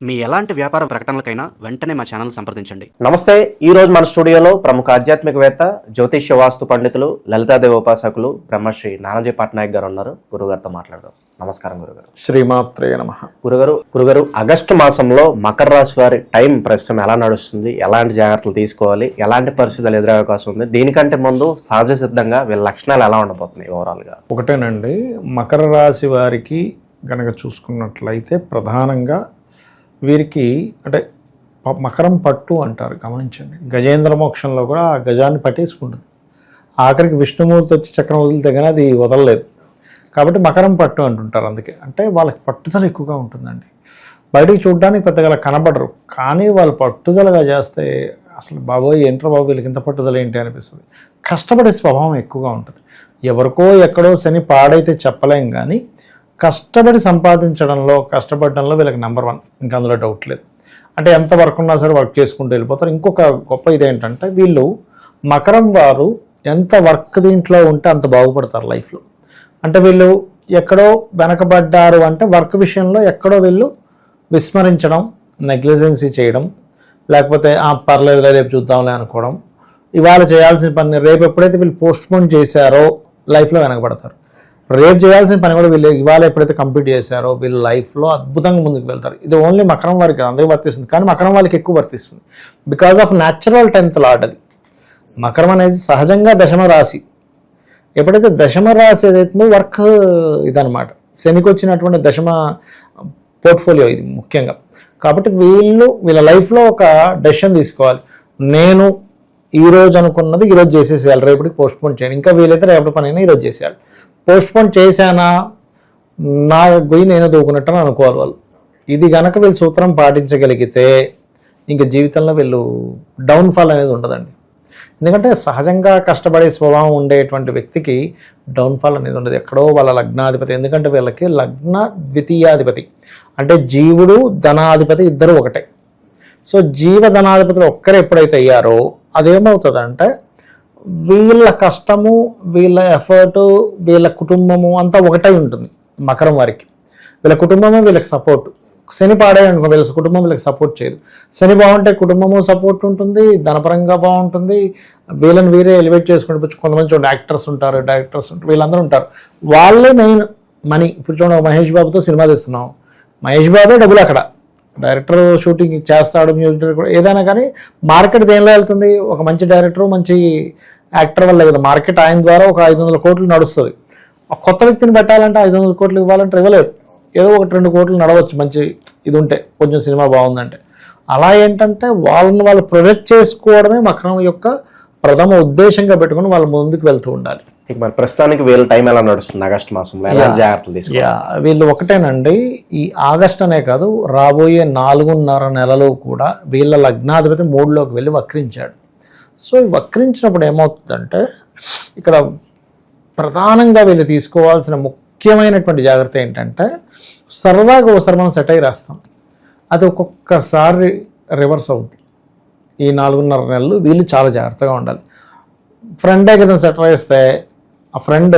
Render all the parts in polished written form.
మీ ఎలాంటి వ్యాపార ప్రకటనలకైనా వెంటనే మా ఛానల్ సంప్రదించండి. నమస్తే. ఈ రోజు మన స్టూడియోలో ప్రముఖ ఆధ్యాత్మికవేత్త, జ్యోతిష్య వాస్తు పండితులు, లలితాదేవి ఉపాసకులు బ్రహ్మశ్రీ నానాజీ పట్నాయక్ గారు ఉన్నారు. గురుగారితో మాట్లాడదాం. నమస్కారం గురుగారు. శ్రీమాత్రే నమః. గురుగారు ఆగస్టు మాసంలో మకర రాశి వారి టైం ప్రస్తుతం ఎలా నడుస్తుంది, ఎలాంటి జాగ్రత్తలు తీసుకోవాలి, ఎలాంటి పరిస్థితులు ఎదురయ్యే అవకాశం ఉంది, దీనికంటే ముందు సహజ సిద్ధంగా వీళ్ళ లక్షణాలు ఎలా ఉండబోతున్నాయి ఓవరాల్ గా? ఒకటేనండి, మకర రాశి వారికి కనుక చూసుకున్నట్లయితే ప్రధానంగా వీరికి అంటే మకరం పట్టు అంటారు, గమనించండి. గజేంద్ర మోక్షంలో కూడా ఆ గజాన్ని పట్టేసుకుంటుంది. ఆఖరికి విష్ణుమూర్తి వచ్చి చక్రం వదిలితే కానీ అది వదలలేదు. కాబట్టి మకరం పట్టు అంటుంటారు. అందుకే అంటే వాళ్ళకి పట్టుదల ఎక్కువగా ఉంటుందండి. బయటికి చూడడానికి పెద్దగా కనబడరు, కానీ వాళ్ళు పట్టుదలగా చేస్తే అసలు బాబోయ్ ఏంట్రా బాబు వీళ్ళకి ఇంత పట్టుదల ఏంటి అనిపిస్తుంది. కష్టపడే స్వభావం ఎక్కువగా ఉంటుంది. ఎవరికో ఎక్కడో శని పాడైతే చెప్పలేం, కానీ కష్టపడి సంపాదించడంలో, కష్టపడడంలో వీళ్ళకి నెంబర్ 1, ఇంకా అందులో డౌట్ లేదు. అంటే ఎంత వర్క్ ఉన్నా సరే వర్క్ చేసుకుంటూ వెళ్ళిపోతారు. ఇంకొక గొప్ప ఇదేంటంటే వీళ్ళు మకరం వారు ఎంత వర్క్ దీంట్లో ఉంటే అంత బాగుపడతారు లైఫ్లో. అంటే వీళ్ళు ఎక్కడో వెనకబడ్డారు అంటే వర్క్ విషయంలో ఎక్కడో వీళ్ళు విస్మరించడం, నెగ్లిజెన్సీ చేయడం, లేకపోతే పర్లేదులే రేపు చూద్దాంలే అనుకోవడం, ఇవాళ చేయాల్సిన పని రేపు ఎప్పుడైతే వీళ్ళు పోస్ట్పోన్ చేశారో లైఫ్లో వెనకబడతారు. రేపు చేయాల్సిన పని కూడా వీళ్ళు ఇవాళ ఎప్పుడైతే కంప్లీట్ చేశారో వీళ్ళ లైఫ్లో అద్భుతంగా ముందుకు వెళ్తారు. ఇది ఓన్లీ మకరం వారికి అందరికీ వర్తిస్తుంది, కానీ మకరం వాళ్ళకి ఎక్కువ వర్తిస్తుంది. Because of natural 10th lord అది. మకరం అనేది సహజంగా దశమ రాశి. ఎప్పుడైతే దశమ రాశి ఏదైతుందో వర్క్ ఇదనమాట, శనికి వచ్చినటువంటి దశమ పోర్ట్ఫోలియో ఇది ముఖ్యంగా. కాబట్టి వీళ్ళ లైఫ్లో ఒక డెసిషన్ తీసుకోవాలి. నేను ఈరోజు అనుకున్నది ఈరోజు చేసేసేయాలి, రేపటికి పోస్ట్పోన్ చేయండి. ఇంకా వీలైతే రేపటి పని అయినా ఈరోజు చేసేయాలి. పోస్ట్పోన్ చేశానా నా గొయ్యి నేను దూకున్నట్టు అనుకోవాలి వాళ్ళు. ఇది కనుక వీళ్ళు సూత్రం పాటించగలిగితే ఇంకా జీవితంలో వీళ్ళు డౌన్ఫాల్ అనేది ఉండదండి. ఎందుకంటే సహజంగా కష్టపడే స్వభావం ఉండేటువంటి వ్యక్తికి డౌన్ఫాల్ అనేది ఉండదు. ఎక్కడో వాళ్ళ లగ్నాధిపతి, ఎందుకంటే వీళ్ళకి లగ్న ద్వితీయాధిపతి అంటే జీవుడు ధనాధిపతి ఇద్దరు ఒకటే. సో జీవధనాధిపతులు ఒక్కరు ఎప్పుడైతే అయ్యారో అదేమవుతుందంటే వీళ్ళ కష్టము, వీళ్ళ ఎఫర్టు, వీళ్ళ కుటుంబము అంతా ఒకటై ఉంటుంది. మకరం వారికి వీళ్ళ కుటుంబము వీళ్ళకి సపోర్ట్. శని పాడాయి అనుకో వీళ్ళ కుటుంబం వీళ్ళకి సపోర్ట్ చేయదు. శని బాగుంటే కుటుంబము సపోర్ట్ ఉంటుంది, ధనపరంగా బాగుంటుంది, వీళ్ళని వీరే ఎలివేట్ చేసుకుంటూ కొంతమంది చూడండి డైరెక్టర్స్ ఉంటారు, వీళ్ళందరూ ఉంటారు. వాళ్ళే మెయిన్ మనీ. ఇప్పుడు చూడండి మహేష్ బాబుతో సినిమా తీస్తున్నాం, మహేష్ బాబే డబ్బులు అక్కడ. డైరెక్టర్ షూటింగ్ చేస్తాడు, మ్యూజిక్ డైరెక్టర్ ఏదైనా, కానీ మార్కెట్ దేనిలో వెళ్తుంది? ఒక మంచి డైరెక్టర్, మంచి యాక్టర్ వల్ల కదా మార్కెట్. ఆయన ద్వారా ఒక 500 కోట్లు నడుస్తుంది. కొత్త వ్యక్తిని పెట్టాలంటే 500 కోట్లు ఇవ్వాలంటే ఇవ్వలేరు. ఏదో 1-2 కోట్లు నడవచ్చు మంచి ఇది ఉంటే, కొంచెం సినిమా బాగుందంటే. అలా ఏంటంటే వాళ్ళని వాళ్ళు ప్రొజెక్ట్ చేసుకోవడమే మకరం యొక్క ప్రథమ ఉద్దేశంగా పెట్టుకుని వాళ్ళు ముందుకు వెళ్తూ ఉండాలి. మరి ప్రస్తుతానికి వీళ్ళ టైం ఎలా నడుస్తుంది ఆగస్టు మాసంలో, ఎలా జాగ్రత్తలు తీసుకోవాలి? వీళ్ళు ఒకటేనండి, ఈ ఆగస్ట్ అనే కాదు రాబోయే 4.5 నెలలు కూడా వీళ్ళ లగ్నాధిపతి 3లోకి వెళ్ళి వక్రించాడు. సో ఈ వక్రించినప్పుడు ఏమవుతుందంటే ఇక్కడ ప్రధానంగా వీళ్ళు తీసుకోవాల్సిన ముఖ్యమైనటువంటి జాగ్రత్త ఏంటంటే సరదాగా ఒకసారి మనం సెట్ అయి రాస్తాం, అది ఒక్కొక్కసారి రివర్స్ అవుతుంది. ఈ 4.5 నెలలు వీళ్ళు చాలా జాగ్రత్తగా ఉండాలి. ఫ్రెండే కదా సెట్ వేస్తే ఆ ఫ్రెండ్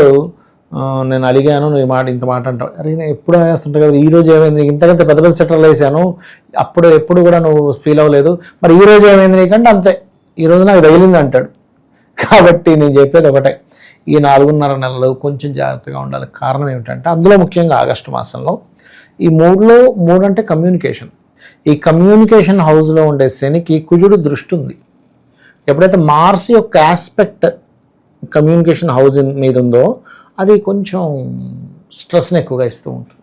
నేను అడిగాను, నువ్వు ఇంత మాట అంటావు, అరే నేను ఎప్పుడు వేస్తుంటా కదా, ఈరోజు ఏమైంది, ఇంతకంటే పెద్ద పెద్ద సెటర్లు వేసాను, ఎప్పుడు కూడా నువ్వు ఫీల్ అవ్వలేదు, మరి ఈరోజు ఏమైంది నీకంటే అంతే, ఈరోజు నాకు తగిలింది అంటాడు. కాబట్టి నేను చెప్పేది ఒకటే, ఈ 4.5 నెలలు కొంచెం జాగ్రత్తగా ఉండాలి. కారణం ఏమిటంటే అందులో ముఖ్యంగా ఆగస్టు మాసంలో ఈ 3 అంటే కమ్యూనికేషన్. ఈ కమ్యూనికేషన్ హౌస్లో ఉండే శనికి కుజుడు దృష్టి ఉంది. ఎప్పుడైతే మార్స్ యొక్క ఆస్పెక్ట్ కమ్యూనికేషన్ హౌస్ మీద ఉందో అది కొంచెం స్ట్రెస్ని ఎక్కువగా ఇస్తూ ఉంటుంది.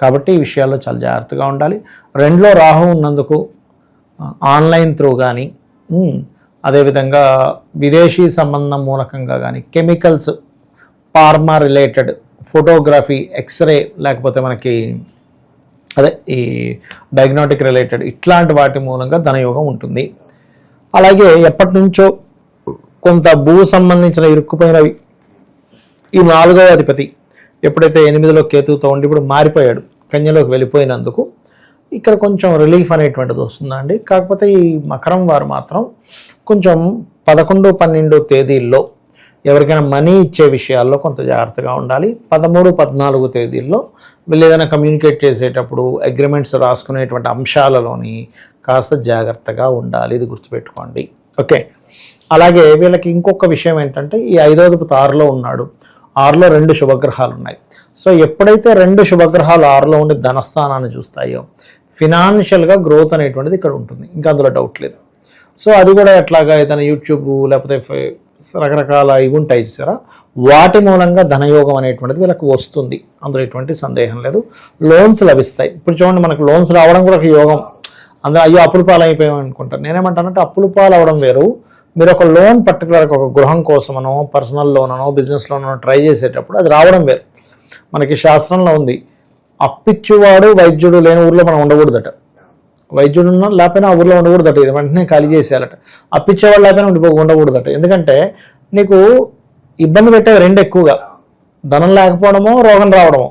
కాబట్టి ఈ విషయాల్లో చాలా జాగ్రత్తగా ఉండాలి. 2లో రాహు ఉన్నందుకు ఆన్లైన్ త్రూ కానీ, అదేవిధంగా విదేశీ సంబంధం మూలకంగా కానీ, chemicals, pharma related, photography, x ray, లేకపోతే మనకి ఈ డయాగ్నోటిక్ రిలేటెడ్ ఇట్లాంటి వాటి మూలంగా ధనయోగం ఉంటుంది. అలాగే ఎప్పటి నుంచో కొంత భూ సంబంధించిన ఇరుక్కుపోయినవి ఈ 4వ అధిపతి ఎప్పుడైతే 8లో కేతువుతో ఉండి ఇప్పుడు మారిపోయాడు, కన్యలోకి వెళ్ళిపోయినందుకు ఇక్కడ కొంచెం రిలీఫ్ అనేటువంటిది వస్తుందండి. కాకపోతే ఈ మకరం వారు మాత్రం కొంచెం 11, 12 తేదీల్లో ఎవరికైనా మనీ ఇచ్చే విషయాల్లో కొంత జాగ్రత్తగా ఉండాలి. 13, 14 తేదీల్లో వీళ్ళు ఏదైనా కమ్యూనికేట్ చేసేటప్పుడు అగ్రిమెంట్స్ రాసుకునేటువంటి అంశాలలోని కాస్త జాగ్రత్తగా ఉండాలి, ఇది గుర్తుపెట్టుకోండి. ఓకే, అలాగే వీళ్ళకి ఇంకొక విషయం ఏంటంటే ఈ 5వ అధిపతి 6లో ఉన్నాడు, 6లో 2 శుభగ్రహాలు ఉన్నాయి. సో ఎప్పుడైతే 2 శుభగ్రహాలు 6లో ఉండి ధనస్థానాన్ని చూస్తాయో ఫినాన్షియల్గా గ్రోత్ అనేటువంటిది ఇక్కడ ఉంటుంది, ఇంకా అందులో డౌట్ లేదు. సో అది కూడా ఎట్లాగా ఏదైనా యూట్యూబ్ లేకపోతే రకరకాల ఇవి ఉంటాయి చూసారా, వాటి మూలంగా ధనయోగం అనేటువంటిది వీళ్ళకి వస్తుంది, అందులో ఎటువంటి సందేహం లేదు. లోన్స్ లభిస్తాయి. ఇప్పుడు చూడండి, మనకు లోన్స్ రావడం కూడా ఒక యోగం. అందులో అయ్యో అప్పుల పాలు అయిపోయాం అనుకుంటారు. నేనేమంటానంటే అప్పుల పాలు అవడం వేరు, మీరు ఒక లోన్ పర్టికులర్గా ఒక గృహం కోసమనో పర్సనల్ లోన్ అనో బిజినెస్ లోన్ అనో ట్రై చేసేటప్పుడు అది రావడం వేరు. మనకి శాస్త్రంలో ఉంది, అప్పిచ్చువాడు వైద్యుడు లేని ఊర్లో మనం ఉండకూడదట. వైద్యుడు ఉన్నా లేకపోయినా ఆ ఊర్లో ఉండకూడదట, ఇది వెంటనే ఖాళీ చేసేయాలట. అప్పిచ్చేవాడు లేకపోయినా ఉండకూడదట. ఎందుకంటే నీకు ఇబ్బంది పెట్టేవి 2 ఎక్కువగా, ధనం లేకపోవడమో రోగం రావడమో.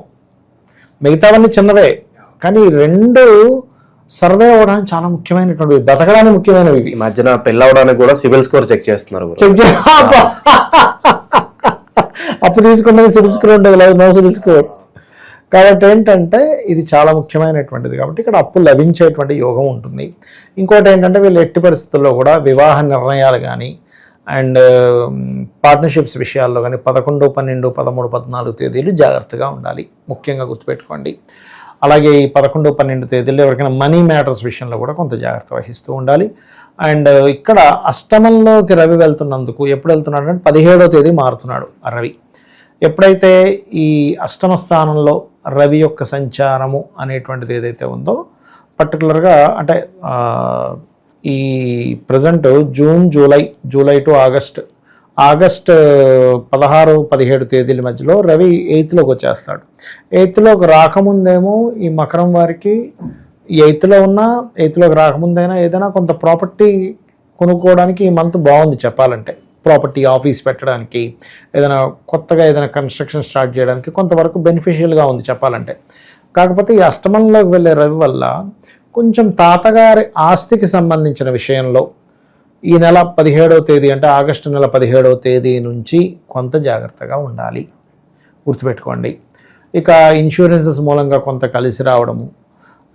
మిగతావన్నీ చిన్నవే, కానీ 2 సర్వే అవ్వడానికి చాలా ముఖ్యమైనటువంటివి, బతకడానికి ముఖ్యమైనవి. ఈ మధ్యన పెళ్ళవడానికి కూడా సిబిల్ స్కోర్ చెక్ చేస్తున్నారు. అప్పు తీసుకుంటే సిబిల్ స్కోర్ ఉంటుంది, లేదు నో సిబిల్ స్కోర్. కాబట్టి ఏంటంటే ఇది చాలా ముఖ్యమైనటువంటిది, కాబట్టి ఇక్కడ అప్పు లభించేటువంటి యోగం ఉంటుంది. ఇంకోటి ఏంటంటే వీళ్ళు ఎట్టి పరిస్థితుల్లో కూడా వివాహ నిర్ణయాలు కానీ అండ్ పార్ట్నర్షిప్స్ విషయాల్లో కానీ 11, 12, 13, 14 తేదీలు జాగ్రత్తగా ఉండాలి, ముఖ్యంగా గుర్తుపెట్టుకోండి. అలాగే ఈ 11, 12 తేదీల్లో ఎవరికైనా మనీ మ్యాటర్స్ విషయంలో కూడా కొంత జాగ్రత్త వహిస్తూ ఉండాలి. అండ్ ఇక్కడ అష్టమంలోకి రవి వెళ్తున్నందుకు, ఎప్పుడు వెళ్తున్నాడు అంటే 17వ తేదీ మారుతున్నాడు ఆ రవి. ఎప్పుడైతే ఈ అష్టమ స్థానంలో రవి యొక్క సంచారము అనేటువంటిది ఏదైతే ఉందో పర్టికులర్గా అంటే ఈ present June, July to August 16, 17 తేదీల మధ్యలో రవి 8లోకి వచ్చేస్తాడు. 8లోకి రాకముందేమో ఈ మకరం వారికి 8లోకి రాకముందైనా ఏదైనా కొంత ప్రాపర్టీ కొనుక్కోవడానికి ఈ మంత్ బాగుంది చెప్పాలంటే. ప్రాపర్టీ ఆఫీస్ పెట్టడానికి, ఏదైనా కొత్తగా ఏదైనా కన్స్ట్రక్షన్ స్టార్ట్ చేయడానికి కొంతవరకు బెనిఫిషియల్గా ఉంది చెప్పాలంటే. కాకపోతే ఈ అష్టమంలోకి వెళ్ళే రవి వల్ల కొంచెం తాతగారి ఆస్తికి సంబంధించిన విషయంలో ఈ నెల 17వ తేదీ అంటే ఆగస్టు నెల 17వ తేదీ నుంచి కొంత జాగ్రత్తగా ఉండాలి, గుర్తుపెట్టుకోండి. ఇక ఇన్సూరెన్సెస్ మూలంగా కొంత కలిసి రావడము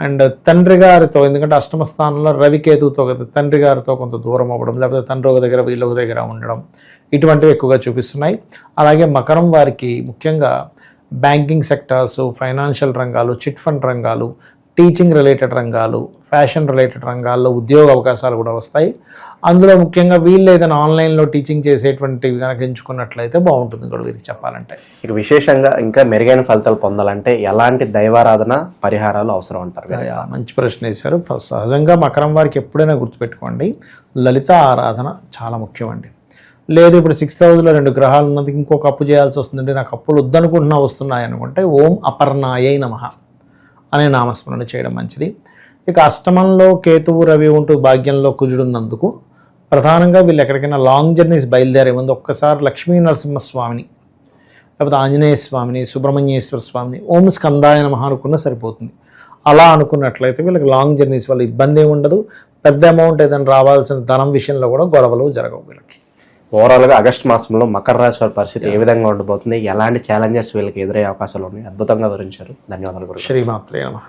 అండ్ తండ్రి గారితో, ఎందుకంటే అష్టమ స్థానంలో రవికేతుతో కదా, తండ్రి గారితో కొంత దూరం అవ్వడం, లేకపోతే తండ్రి ఒక దగ్గర వీళ్ళ ఒక దగ్గర ఉండడం, ఇటువంటివి ఎక్కువగా చూపిస్తున్నాయి. అలాగే మకరం వారికి ముఖ్యంగా బ్యాంకింగ్ సెక్టార్స్, ఫైనాన్షియల్ రంగాలు, చిట్ ఫండ్ రంగాలు, టీచింగ్ రిలేటెడ్ రంగాలు, ఫ్యాషన్ రిలేటెడ్ రంగాల్లో ఉద్యోగ అవకాశాలు కూడా వస్తాయి. అందులో ముఖ్యంగా వీళ్ళు ఏదైనా ఆన్లైన్లో టీచింగ్ చేసేటువంటివి కనుక ఎంచుకున్నట్లయితే బాగుంటుంది కూడా వీరికి చెప్పాలంటే. ఇక విశేషంగా ఇంకా మెరుగైన ఫలితాలు పొందాలంటే ఎలాంటి దైవారాధన పరిహారాలు అవసరం అంటారు? మంచి ప్రశ్న వేశారు. సహజంగా మకరం వారికి ఎప్పుడైనా గుర్తుపెట్టుకోండి, లలిత ఆరాధన చాలా ముఖ్యమండి. లేదు ఇప్పుడు 6th హౌస్లో 2 గ్రహాలు ఉన్నది, ఇంకొక అప్పు చేయాల్సి వస్తుందంటే నాకు అప్పులు వద్దనుకుంటున్నా వస్తున్నాయి అనుకుంటే ఓం అపర్ణాయై నమః అనే నామస్మరణ చేయడం మంచిది. ఇక అష్టమంలో కేతువు రవి ఉంటూ భాగ్యంలో కుజుడున్నందుకు ప్రధానంగా వీళ్ళు ఎక్కడికైనా లాంగ్ జర్నీస్ బయలుదేరే ముందు ఒక్కసారి లక్ష్మీ నరసింహస్వామిని లేకపోతే ఆంజనేయ స్వామిని, సుబ్రహ్మణ్యేశ్వర స్వామిని ఓం స్కందాయ నమః అనుకున్నా సరిపోతుంది. అలా అనుకున్నట్లయితే వీళ్ళకి లాంగ్ జర్నీస్ వల్ల ఇబ్బంది ఏమి ఉండదు. పెద్ద అమౌంట్ ఏదైనా రావాల్సిన ధనం విషయంలో కూడా గొడవలు జరగవు వీళ్ళకి. ఓవరాల్గా ఆగస్టు మాసంలో మకర రాశి వారి పరిస్థితి ఏ విధంగా ఉండబోతుంది, ఎలాంటి ఛాలెంజెస్ వీళ్ళకి ఎదురయ్యే అవకాశాలు ఉన్నాయి, అద్భుతంగా వివరించారు. ధన్యవాదాలు గురు. శ్రీమాత్రే నమః.